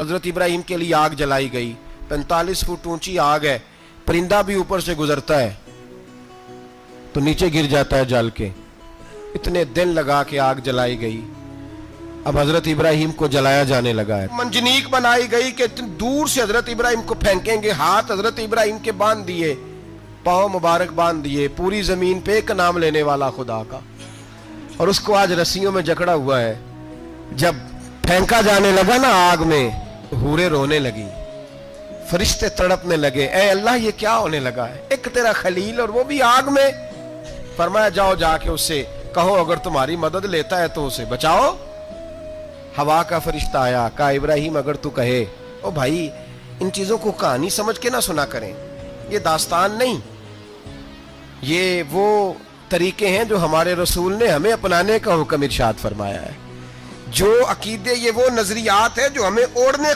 हजरत इब्राहिम के लिए आग जलाई गई। 45 फुट ऊंची आग है, परिंदा भी ऊपर से गुजरता है तो नीचे गिर जाता है जल के। इतने दिन लगा के आग जलाई गई। अब हजरत इब्राहिम को जलाया जाने लगा है। मंजनीक बनाई गई कि दूर से हजरत इब्राहिम को फेंकेंगे। हाथ हजरत इब्राहिम के बांध दिए, पांव मुबारक बांध दिए। पूरी जमीन पे एक नाम लेने वाला खुदा का, और उसको आज रस्सियों में जकड़ा हुआ है। जब फेंका जाने लगा ना आग में, हूरे रोने लगी, फरिश्ते तड़पने लगे, ऐ अल्लाह ये क्या होने लगा है? एक तेरा खलील और वो भी आग में। फरमाया जाओ जाके उससे कहो अगर तुम्हारी मदद लेता है तो उसे बचाओ। हवा का फरिश्ता आया, कहा इब्राहिम अगर तू कहे। ओ भाई, इन चीजों को कहानी समझ के ना सुना करें, ये दास्तान नहीं, ये वो तरीके हैं जो हमारे रसूल ने हमें अपनाने का हुक्म इरशाद फरमाया है। जो अकीदे, ये वो नजरियात है जो हमें ओढ़ने